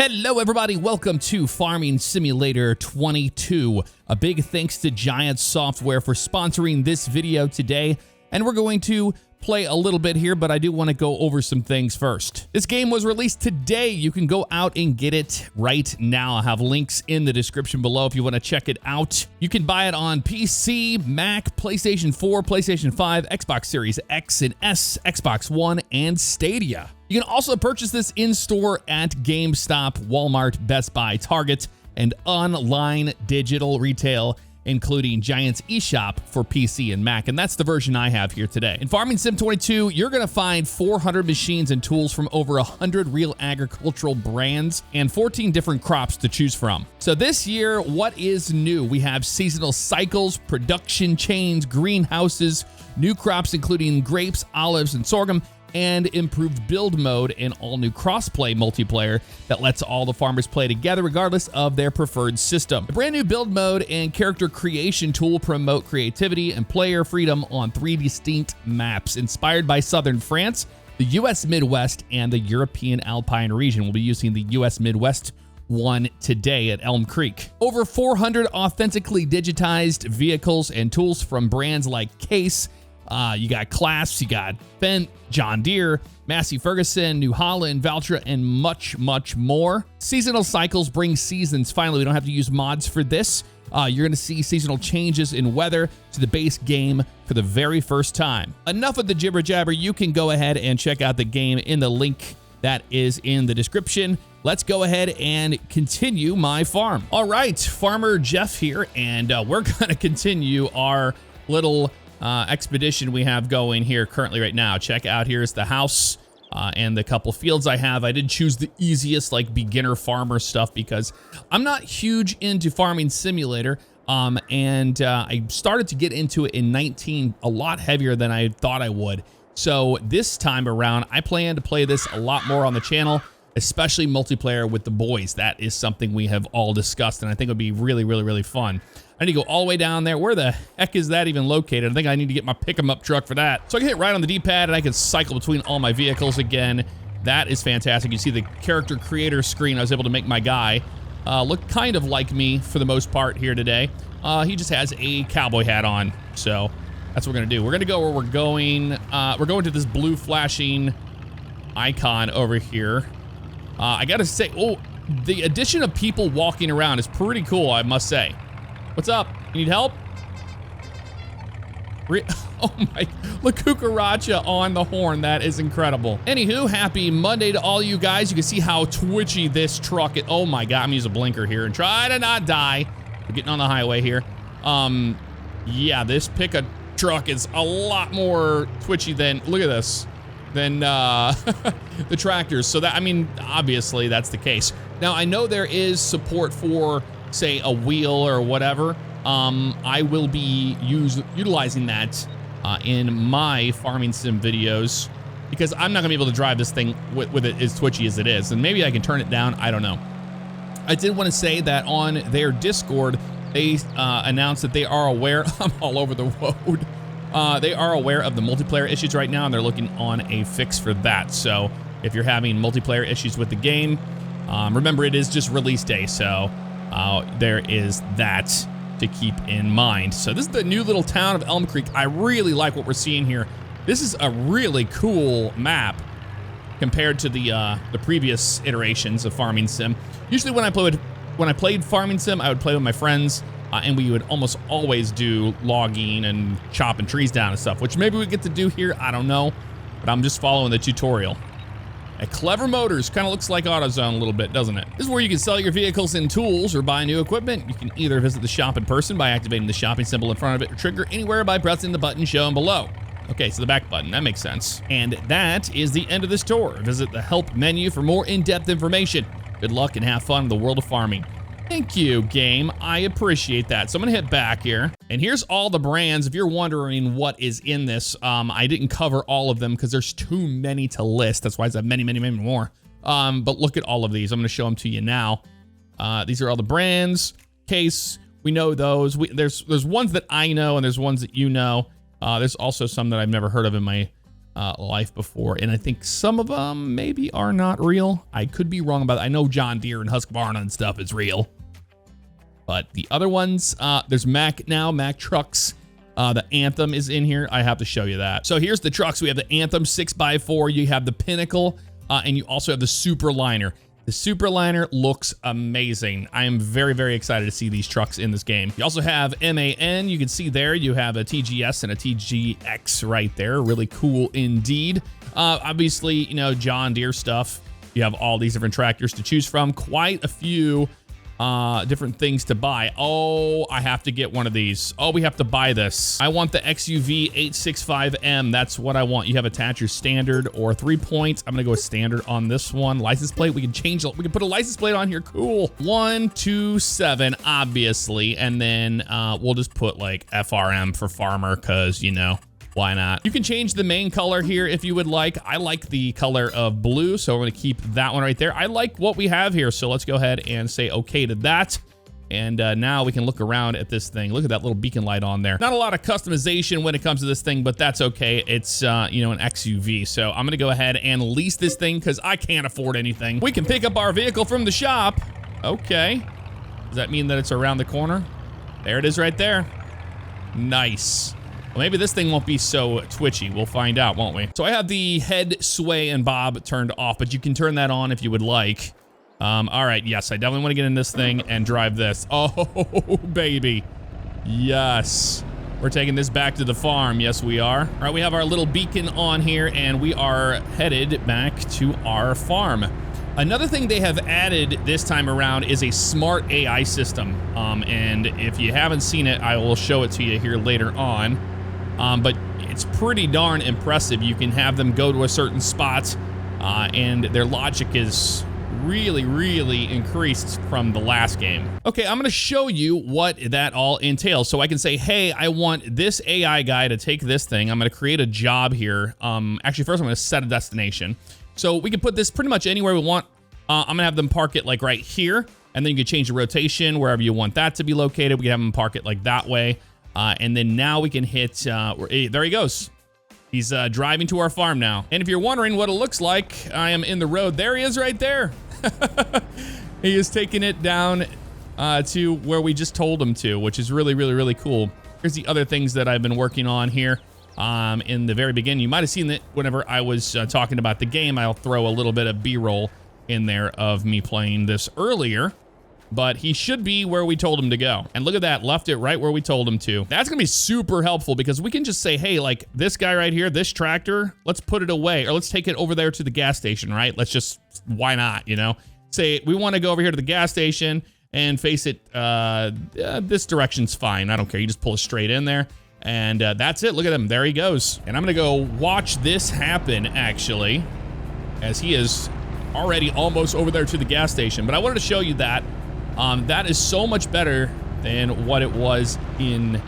Hello everybody, welcome to Farming Simulator 22. A big thanks to Giant Software for sponsoring this video today, and we're going to play a little bit here, but I do want to go over some things first. This game was released today. You can go out and get it right now. I have links in the description below if you want to check it out. You can buy it on PC, Mac, PlayStation 4, PlayStation 5, Xbox Series X and S, Xbox One, and Stadia. You can also purchase this in-store at GameStop, Walmart, Best Buy, Target, and online digital retail, including Giant's eShop for PC and Mac, and that's the version I have here today. In Farming Sim 22, you're gonna find 400 machines and tools from over 100 real agricultural brands and 14 different crops to choose from. So this year, what is new? We have seasonal cycles, production chains, greenhouses, new crops including grapes, olives, and sorghum, and improved build mode and all new crossplay multiplayer that lets all the farmers play together regardless of their preferred system. A brand new build mode and character creation tool promote creativity and player freedom on 3 distinct maps inspired by southern France, the US Midwest, and the European Alpine region. We'll be using the US Midwest one today at Elm Creek. Over 400 authentically digitized vehicles and tools from brands like Case. You got Clasps, you got Fendt, John Deere, Massey Ferguson, New Holland, Valtra, and much, much more. Seasonal cycles bring seasons. Finally, we don't have to use mods for this. You're going to see seasonal changes in weather to the base game for the very first time. Enough of the jibber jabber. You can go ahead and check out the game in the link that is in the description. Let's go ahead and continue my farm. All right, Farmer Jeff here, and we're going to continue our little expedition we have going here currently right now. Check out, here's the house and the couple fields I have. I did choose the easiest, like, beginner farmer stuff because I'm not huge into Farming Simulator, and I started to get into it in 19 a lot heavier than I thought I would. So this time around, I plan to play this a lot more on the channel, especially multiplayer with the boys. That is something we have all discussed, and I think it would be really, really, really fun. I need to go all the way down there. Where the heck is that even located? I think I need to get my pick-em-up truck for that. So I can hit right on the D-pad, and I can cycle between all my vehicles again. That is fantastic. You see the character creator screen. I was able to make my guy look kind of like me for the most part here today. He just has a cowboy hat on, so that's what we're gonna do. We're gonna go where we're going. We're going to this blue flashing icon over here. I gotta say, oh, the addition of people walking around is pretty cool, I must say. What's up? You need help? Oh my, La Cucaracha on the horn. That is incredible. Anywho, happy Monday to all you guys. You can see how twitchy this truck is. Oh my God, I'm gonna use a blinker here and try to not die. We're getting on the highway here. Yeah, this pickup truck is a lot more twitchy than, look at this, than the tractors. So that, I mean, obviously that's the case. Now I know there is support for, say, a wheel or whatever. I will be utilizing that in my Farming Sim videos because I'm not gonna be able to drive this thing with it as twitchy as it is. And maybe I can turn it down, I don't know. I did want to say that on their Discord, they announced that they are aware, I'm all over the road. They are aware of the multiplayer issues right now, and they're looking on a fix for that. So if you're having multiplayer issues with the game, remember it is just release day, so there is that to keep in mind. So this is the new little town of Elm Creek. I really like what we're seeing here. This is a really cool map compared to the previous iterations of Farming Sim. Usually when I played Farming Sim, I would play with my friends, and we would almost always do logging and chopping trees down and stuff, which maybe we get to do here, I don't know, but I'm just following the tutorial. At Clever Motors, kind of looks like AutoZone a little bit, doesn't it? This is where you can sell your vehicles and tools or buy new equipment. You can either visit the shop in person by activating the shopping symbol in front of it, or trigger anywhere by pressing the button shown below. Okay, so the back button, that makes sense. And that is the end of this tour. Visit the help menu for more in-depth information. Good luck and have fun in the world of farming. Thank you, game. I appreciate that. So I'm gonna hit back here. And here's all the brands. If you're wondering what is in this, I didn't cover all of them because there's too many to list. That's why I have many, many, many more. But look at all of these. I'm gonna show them to you now. These are all the brands. Case, we know those. There's ones that I know and there's ones that you know. There's also some that I've never heard of in my life before, and I think some of them maybe are not real. I could be wrong about that. I know John Deere and Husqvarna and stuff is real, but the other ones, there's Mack now, Mack trucks. The Anthem is in here. I have to show you that. So here's the trucks. We have the Anthem 6x4. You have the Pinnacle, and you also have the Superliner. The Superliner looks amazing. I am very, very excited to see these trucks in this game. You also have MAN. You can see there you have a TGS and a TGX right there. Really cool indeed. Obviously, you know, John Deere stuff. You have all these different tractors to choose from. Quite a few different things to buy. Oh, I have to get one of these. Oh, we have to buy this. I want the XUV 865M. That's what I want. You have attach standard or 3 points. I'm gonna go with standard on this one. License plate, we can change, we can put a license plate on here. Cool. 127, obviously, and then we'll just put like FRM for farmer, because you know, why not? You can change the main color here if you would like. I like the color of blue, so we're gonna keep that one right there. I like what we have here, so let's go ahead and say okay to that. And now we can look around at this thing. Look at that little beacon light on there. Not a lot of customization when it comes to this thing, but that's okay. It's, you know, an XUV. So I'm gonna go ahead and lease this thing because I can't afford anything. We can pick up our vehicle from the shop. Okay. Does that mean that it's around the corner? There it is right there. Nice. Well, maybe this thing won't be so twitchy. We'll find out, won't we? So I have the head sway and bob turned off, but you can turn that on if you would like. All right, yes, I definitely want to get in this thing and drive this. Oh, baby. Yes. We're taking this back to the farm. Yes, we are. All right, we have our little beacon on here, and we are headed back to our farm. Another thing they have added this time around is a smart AI system. And if you haven't seen it, I will show it to you here later on. But it's pretty darn impressive. You can have them go to a certain spot, and their logic is really, really increased from the last game. Okay, I'm gonna show you what that all entails. So I can say, hey, I want this AI guy to take this thing. I'm gonna create a job here. Actually, first I'm gonna set a destination. So we can put this pretty much anywhere we want. I'm gonna have them park it like right here, and then you can change the rotation wherever you want that to be located. We can have them park it like that way. And then now we can hit, there he goes. He's driving to our farm now. And if you're wondering what it looks like, I am in the road. There he is right there. He is taking it down to where we just told him to, which is really, really, really cool. Here's the other things that I've been working on here. In the very beginning, you might have seen that whenever I was talking about the game, I'll throw a little bit of B-roll in there of me playing this earlier. But he should be where we told him to go. And look at that, left it right where we told him to. That's gonna be super helpful because we can just say, hey, like this guy right here, this tractor, let's put it away, or let's take it over there to the gas station, right? Let's just, why not, you know? Say, we wanna go over here to the gas station and face it, this direction's fine, I don't care. You just pull it straight in there. And that's it, look at him, there he goes. And I'm gonna go watch this happen, actually, as he is already almost over there to the gas station. But I wanted to show you that. That is so much better than what it was in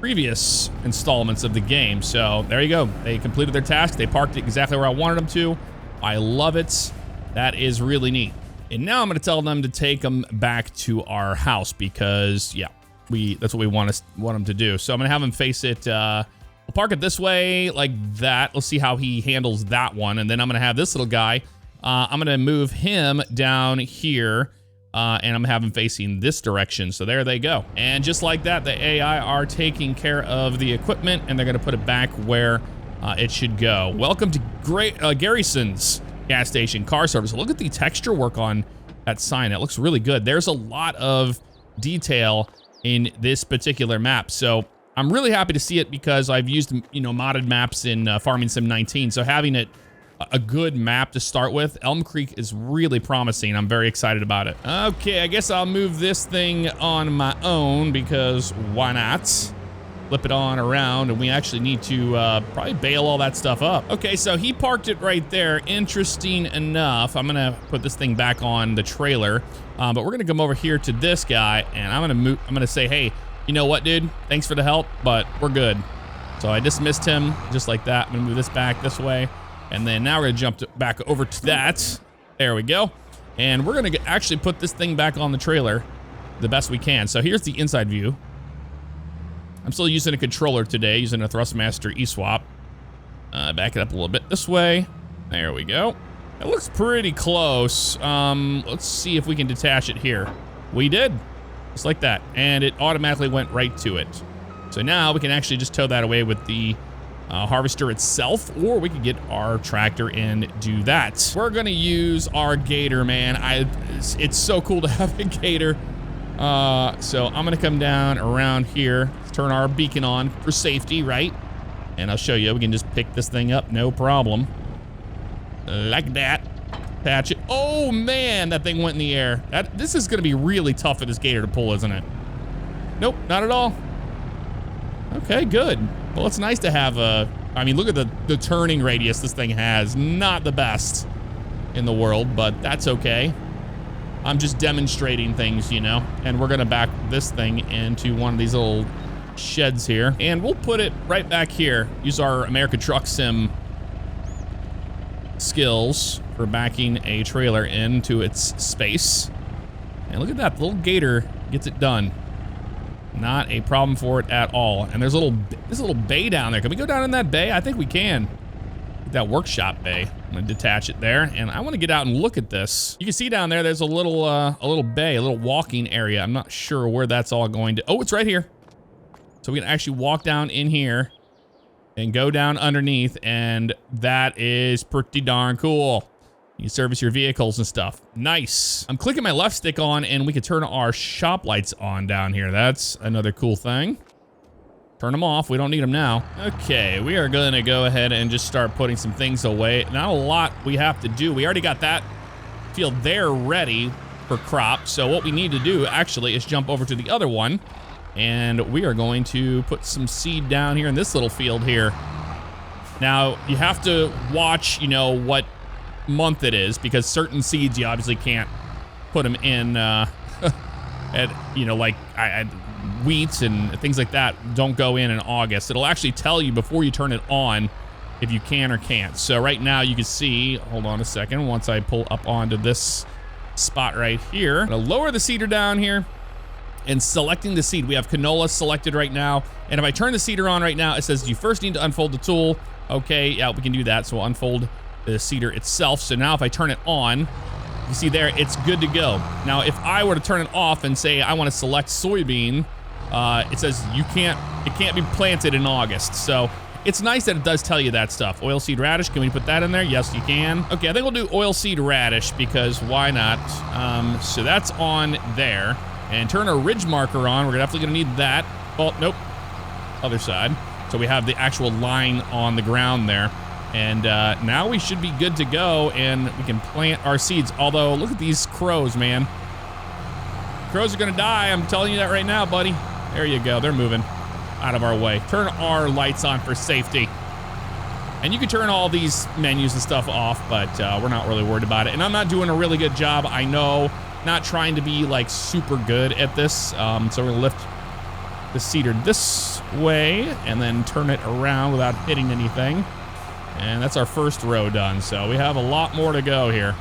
previous installments of the game. So there you go. They completed their task. They parked it exactly where I wanted them to. I love it. That is really neat. And now I'm going to tell them to take them back to our house because, yeah, that's what we want them to do. So I'm going to have them face it. We'll park it this way like that. Let's see how he handles that one. And then I'm going to have this little guy. I'm going to move him down here. And I'm gonna have them facing this direction. So there they go. And just like that, the AI are taking care of the equipment and they're gonna put it back where it should go. Welcome to Garrison's gas station car service. Look at the texture work on that sign. It looks really good. There's a lot of detail in this particular map. So I'm really happy to see it because I've used, you know, modded maps in Farming Sim 19. So having it a good map to start with. Elm Creek is really promising. I'm very excited about it. Okay, I guess I'll move this thing on my own because why not? Flip it on around, and we actually need to probably bail all that stuff up. Okay, so he parked it right there. Interesting enough. I'm gonna put this thing back on the trailer, but we're gonna come over here to this guy, and I'm gonna say, hey, you know what, dude? Thanks for the help, but we're good. So I dismissed him just like that. I'm gonna move this back this way. And then now we're gonna jump back over to that. There we go. And we're gonna actually put this thing back on the trailer the best we can. So here's the inside view. I'm still using a controller today, using a Thrustmaster eSwap. Back it up a little bit this way. There we go. It looks pretty close. Let's see if we can detach it here. We did, just like that. And it automatically went right to it. So now we can actually just tow that away with the harvester itself, or we could get our tractor and do that. We're gonna use our gator, man. It's so cool to have a gator. So I'm gonna come down around here, turn our beacon on for safety, right? And I'll show you, we can just pick this thing up, no problem. Like that. Patch it. Oh man, that thing went in the air. This is gonna be really tough for this gator to pull, isn't it? Nope, not at all. Okay, good. Well, it's nice to have I mean, look at the turning radius this thing has. Not the best in the world, but that's okay. I'm just demonstrating things, you know, and we're gonna back this thing into one of these little sheds here, and we'll put it right back here. Use our American Truck Sim skills for backing a trailer into its space. And look at that, the little gator gets it done. Not a problem for it at all. And there's this little bay down there. Can we go down in that bay? I think we can. That workshop bay. I'm gonna detach it there, and I want to get out and look at this. You can see down there, there's a little bay, a little walking area. I'm not sure where that's all going to. Oh, it's right here. So we can actually walk down in here and go down underneath, and that is pretty darn cool. You can service your vehicles and stuff. Nice. I'm clicking my left stick on, and we can turn our shop lights on down here. That's another cool thing. Turn them off. We don't need them now. Okay, we are going to go ahead and just start putting some things away. Not a lot we have to do. We already got that field there ready for crop. So what we need to do actually is jump over to the other one, and we are going to put some seed down here in this little field here. Now, you have to watch, you know, what month it is, because certain seeds you obviously can't put them in at, you know, like wheats and things like that don't go in August. It'll actually tell you before you turn it on if you can or can't. So right now you can see, hold on a second, once I pull up onto this spot right here, I'm gonna lower the seeder down here and selecting the seed. We have canola selected right now, and if I turn the seeder on right now, it says you first need to unfold the tool. Okay, yeah, we can do that. So we'll unfold the seeder itself. So now if I turn it on, you see there, it's good to go. Now, if I were to turn it off and say I want to select soybean, it says it can't be planted in August. So it's nice that it does tell you that stuff. Oilseed radish, can we put that in there? Yes, you can. Okay, I think we'll do oilseed radish because why not? So that's on there. And turn our ridge marker on. We're definitely gonna need that. Oh, nope, other side. So we have the actual line on the ground there. And now we should be good to go, and we can plant our seeds. Although, look at these crows, man. Crows are gonna die, I'm telling you that right now, buddy. There you go, they're moving out of our way. Turn our lights on for safety. And you can turn all these menus and stuff off, but we're not really worried about it. And I'm not doing a really good job, I know. Not trying to be like super good at this. So we're gonna lift the seeder this way and then turn it around without hitting anything. And that's our first row done, so we have a lot more to go here.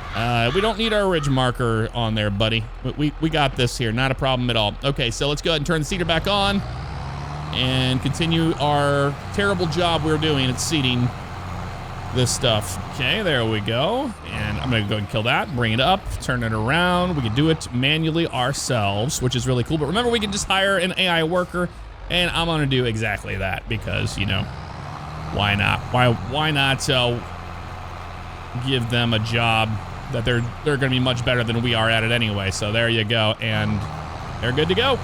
We don't need our ridge marker on there, buddy. We got this here, not a problem at all. Okay, so let's go ahead and turn the seeder back on and continue our terrible job we're doing at seeding this stuff. Okay, there we go. And I'm gonna go ahead and kill that, bring it up, turn it around. We can do it manually ourselves, which is really cool. But remember, we can just hire an AI worker, and I'm gonna do exactly that because, you know, why not? Why not give them a job that they're gonna be much better than we are at it anyway. So there you go, and they're good to go.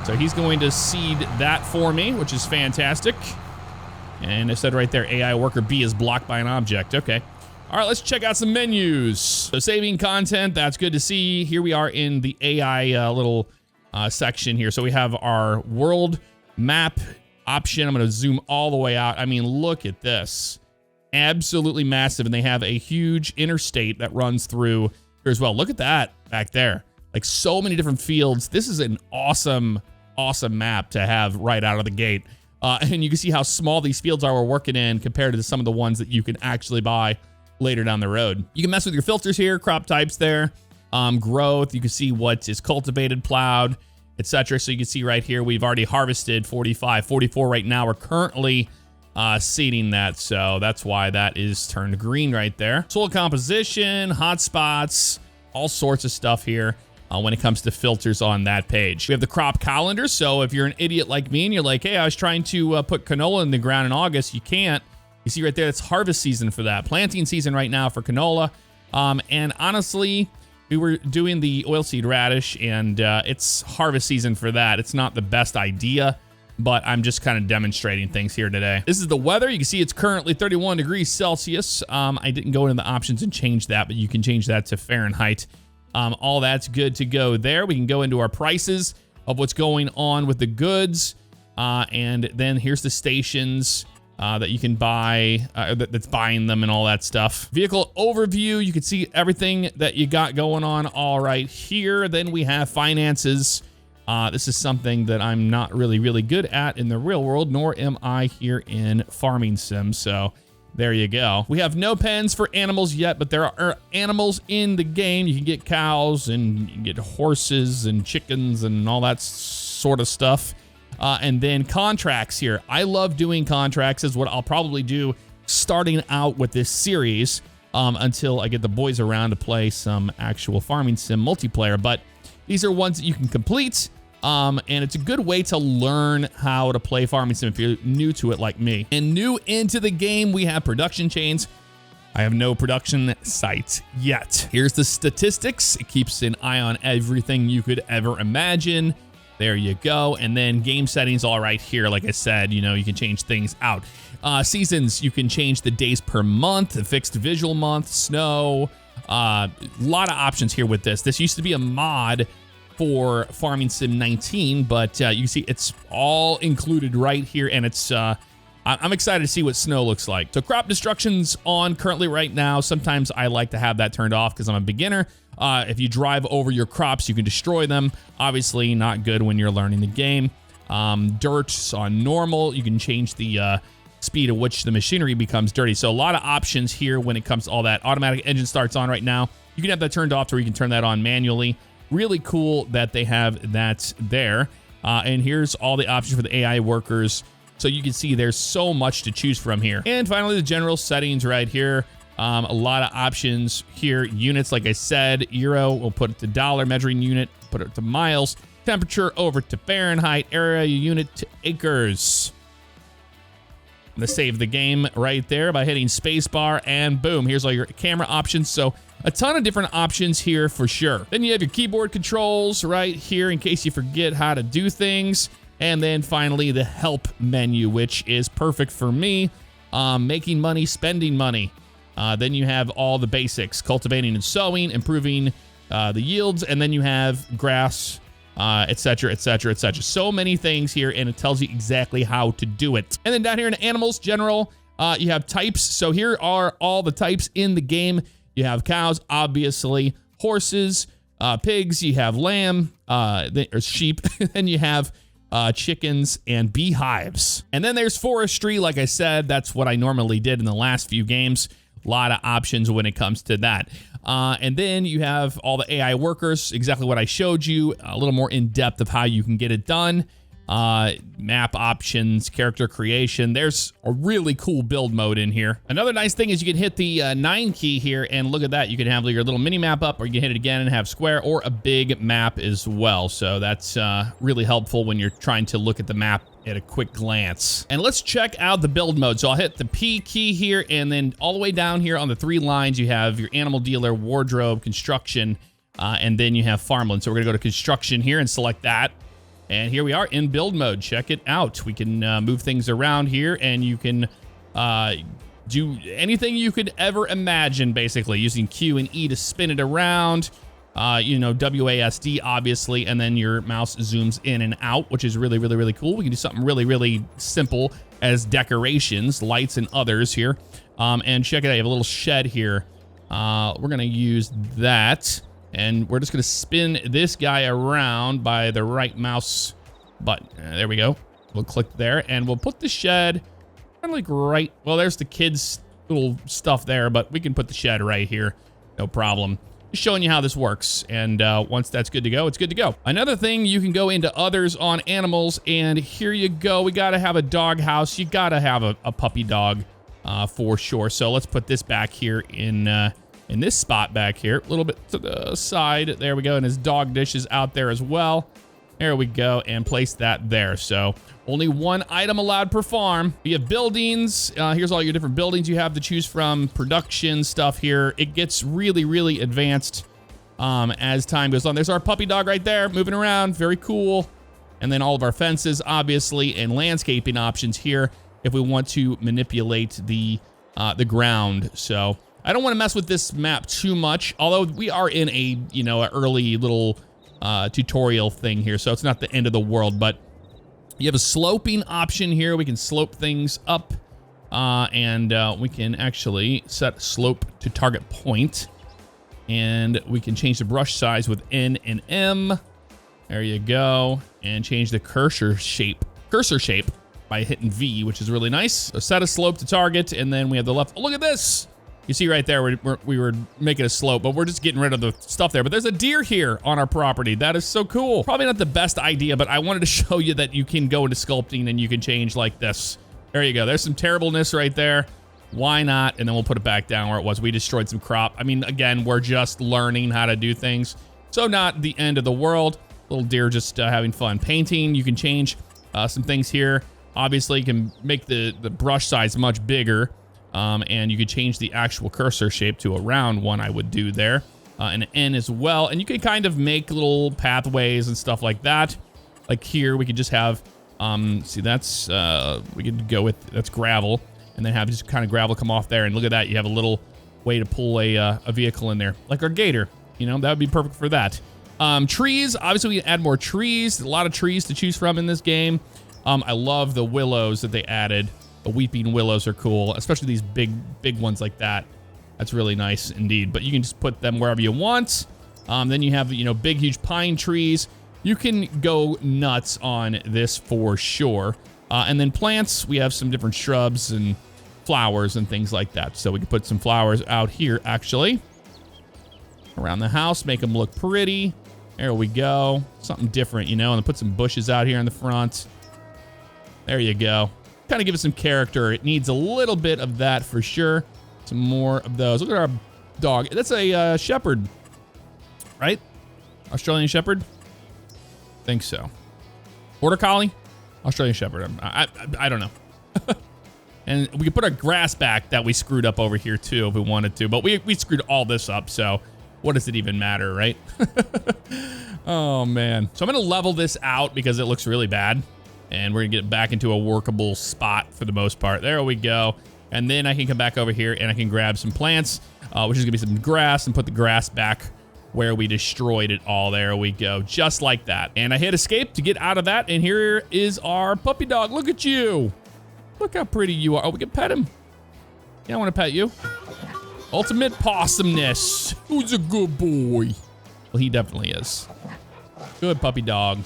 So he's going to seed that for me, which is fantastic. And it said right there, AI worker B is blocked by an object. Okay. All right, let's check out some menus. So saving content, that's good to see. Here we are in the AI little section here. So we have our world map option. I'm gonna zoom all the way out. I mean, look at this. Absolutely massive, and they have a huge interstate that runs through here as well. Look at that back there. Like so many different fields. This is an awesome, awesome map to have right out of the gate. And you can see how small these fields are we're working in compared to some of the ones that you can actually buy later down the road. You can mess with your filters here, crop types there, growth. You can see what is cultivated, plowed, etc. So you can see right here, we've already harvested 45, 44 right now. We're currently seeding that. So that's why that is turned green right there. Soil composition, hotspots, all sorts of stuff here. When it comes to filters on that page. We have the crop calendar. So if you're an idiot like me and you're like, hey, I was trying to put canola in the ground in August, you can't. You see right there, it's harvest season for that. Planting season right now for canola. And honestly, we were doing the oilseed radish and it's harvest season for that. It's not the best idea, but I'm just kind of demonstrating things here today. This is the weather. You can see it's currently 31 degrees Celsius. I didn't go into the options and change that, but you can change that to Fahrenheit. All that's good to go there. We can go into our prices of what's going on with the goods. And then here's the stations that you can buy, that's buying them and all that stuff. Vehicle overview, you can see everything that you got going on all right here. Then we have finances. This is something that I'm not really good at in the real world, nor am I here in Farming Sim. So there you go. We have no pens for animals yet, but there are animals in the game. You can get cows and you can get horses and chickens and all that sort of stuff. And then contracts here. I love doing contracts, is what I'll probably do starting out with this series until I get the boys around to play some actual Farming Sim multiplayer. But these are ones that you can complete. And it's a good way to learn how to play Farming Sim if you're new to it like me. And new into the game, we have production chains. I have no production sites yet. Here's the statistics. It keeps an eye on everything you could ever imagine. There you go. And then game settings all right here. Like I said, you know, you can change things out. Seasons, you can change the days per month, a fixed visual month, snow. A lot of options here with this. This used to be a mod for Farming Sim 19, but you see it's all included right here, and it's I'm excited to see what snow looks like. So crop destruction's on currently right now. Sometimes I like to have that turned off because I'm a beginner. If you drive over your crops, you can destroy them. Obviously not good when you're learning the game. Dirt's on normal. You can change the speed at which the machinery becomes dirty. So a lot of options here when it comes to all that. Automatic engine starts on right now. You can have that turned off, or you can turn that on manually. Really cool that they have that there. And here's all the options for the AI workers. So you can see there's so much to choose from here. And finally, the general settings right here. A lot of options here. Units, like I said, euro, we'll put it to dollar, measuring unit, put it to miles, temperature over to Fahrenheit, area unit to acres. I'm gonna save the game right there by hitting spacebar, and boom, here's all your camera options. So a ton of different options here for sure. Then you have your keyboard controls right here in case you forget how to do things. And then finally the help menu, which is perfect for me. Making money, spending money. Then you have all the basics, cultivating and sowing, improving the yields, and then you have grass, etc., etc., etc. So many things here, and it tells you exactly how to do it. And then down here in animals, general, you have types. So here are all the types in the game. You have cows, obviously, horses, pigs, you have lamb, or sheep, and you have chickens and beehives. And then there's forestry. Like I said, that's what I normally did in the last few games. A lot of options when it comes to that. And then you have all the AI workers, exactly what I showed you, a little more in depth of how you can get it done. Map options, character creation. There's a really cool build mode in here. Another nice thing is you can hit the 9 key here, and look at that. You can have your little mini map up, or you can hit it again and have square or a big map as well. So that's really helpful when you're trying to look at the map at a quick glance. And let's check out the build mode. So I'll hit the P key here, and then all the way down here on the 3 lines, you have your animal dealer, wardrobe, construction, and then you have farmland. So we're gonna go to construction here and select that. And here we are in build mode. Check it out. We can move things around here, and you can do anything you could ever imagine, basically, using Q and E to spin it around. You know, WASD, obviously, and then your mouse zooms in and out, which is really, really, really cool. We can do something really, really simple as decorations, lights, and others here. And check it out. You have a little shed here. We're going to use that. And we're just going to spin this guy around by the right mouse button. There we go. We'll click there, and we'll put the shed kind of like right. Well, there's the kids' little stuff there, but we can put the shed right here. No problem. just showing you how this works. And once that's good to go, it's good to go. Another thing, you can go into others on animals, and here you go. We got to have a dog house. You got to have a puppy dog for sure. So let's put this back here in this spot back here, a little bit to the side. There we go. And his dog dish is out there as well. There we go, and place that there. So only one item allowed per farm. We have buildings. Here's all your different buildings you have to choose from. Production stuff here. It gets really, really advanced as time goes on. There's our puppy dog right there, moving around. Very cool. And then all of our fences, obviously, and landscaping options here if we want to manipulate the ground. So I don't want to mess with this map too much, although we are in a, an early little tutorial thing here, so it's not the end of the world. But you have a sloping option here. We can slope things up, and we can actually set slope to target point, and we can change the brush size with N and M. There you go, and change the cursor shape by hitting V, which is really nice. So set a slope to target, and then we have the left. Oh, look at this. You see right there, we were making a slope, but we're just getting rid of the stuff there. But there's a deer here on our property. That is so cool. Probably not the best idea, but I wanted to show you that you can go into sculpting and you can change like this. There you go. There's some terribleness right there. Why not? And then we'll put it back down where it was. We destroyed some crop. I mean, again, we're just learning how to do things. So not the end of the world. Little deer just having fun. Painting, you can change some things here. Obviously, you can make the brush size much bigger. And you could change the actual cursor shape to a round one, I would do there. And an N as well. And you can kind of make little pathways and stuff like that. Like here, we could just have, see, that's, we could go with, that's gravel. And then have just kind of gravel come off there. And look at that, you have a little way to pull a vehicle in there. Like our gator, that would be perfect for that. Trees, obviously we can add more trees. A lot of trees to choose from in this game. I love the willows that they added. The weeping willows are cool, especially these big ones like that. That's really nice indeed. But you can just put them wherever you want. Then you have, big, huge pine trees. You can go nuts on this for sure. And then plants, we have some different shrubs and flowers and things like that. So we can put some flowers out here, actually, around the house, make them look pretty. There we go. Something different, and then put some bushes out here in the front. There you go. Kind of give it some character. It needs a little bit of that for sure. Some more of those. Look at our dog. That's a shepherd, right? Australian shepherd? Think so. Border collie? Australian shepherd. I don't know. And we could put our grass back that we screwed up over here too if we wanted to. But we screwed all this up, so what does it even matter, right? Oh, man. So I'm going to level this out because it looks really bad. And we're gonna get it back into a workable spot for the most part. There we go. And then I can come back over here and I can grab some plants, which is gonna be some grass, and put the grass back where we destroyed it all. There we go, just like that. And I hit escape to get out of that. And here is our puppy dog. Look at you. Look how pretty you are. Oh, we can pet him. Yeah, I wanna pet you. Ultimate pawsomeness. Who's a good boy? Well, he definitely is. Good puppy dog.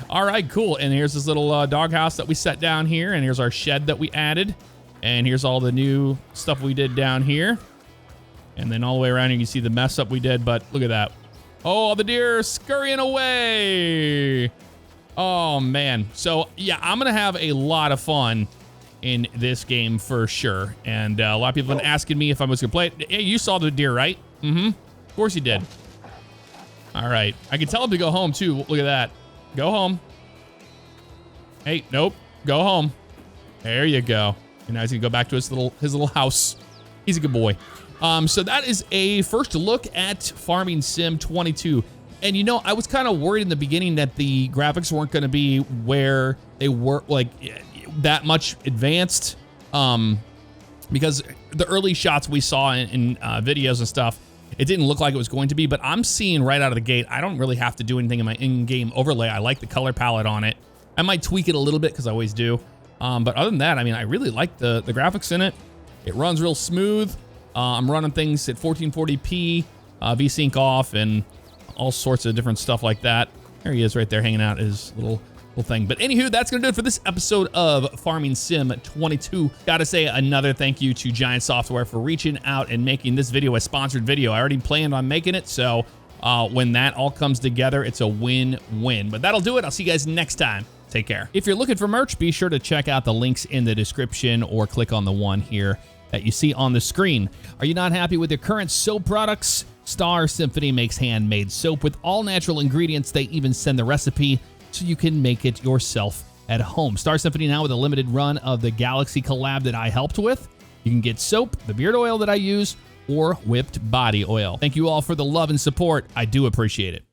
All right, cool. And here's this little doghouse that we set down here. And here's our shed that we added. And here's all the new stuff we did down here. And then all the way around, you can see the mess up we did. But look at that. Oh, the deer are scurrying away. Oh, man. So, yeah, I'm going to have a lot of fun in this game for sure. And a lot of people have been asking me if I was going to play it. Hey, you saw the deer, right? Mm-hmm. Of course you did. All right. I can tell him to go home, too. Look at that. Go home. Hey, nope. Go home. There you go. And now he's gonna go back to his little house. He's a good boy. So that is a first look at Farming Sim 22. And I was kind of worried in the beginning that the graphics weren't gonna be where they were, like, that much advanced. Because the early shots we saw in videos and stuff, it didn't look like it was going to be, but I'm seeing right out of the gate, I don't really have to do anything in my in-game overlay. I like the color palette on it. I might tweak it a little bit because I always do. But other than that, I mean, I really like the graphics in it. It runs real smooth. I'm running things at 1440p, VSync off, and all sorts of different stuff like that. There he is right there hanging out his little cool thing. But anywho, that's going to do it for this episode of Farming Sim 22. Got to say another thank you to Giant Software for reaching out and making this video a sponsored video. I already planned on making it, so when that all comes together, it's a win-win. But that'll do it. I'll see you guys next time. Take care. If you're looking for merch, be sure to check out the links in the description or click on the one here that you see on the screen. Are you not happy with your current soap products? Star Symphony makes handmade soap with all natural ingredients. They even send the recipe so you can make it yourself at home. Star Symphony now with a limited run of the Galaxy collab that I helped with. You can get soap, the beard oil that I use, or whipped body oil. Thank you all for the love and support. I do appreciate it.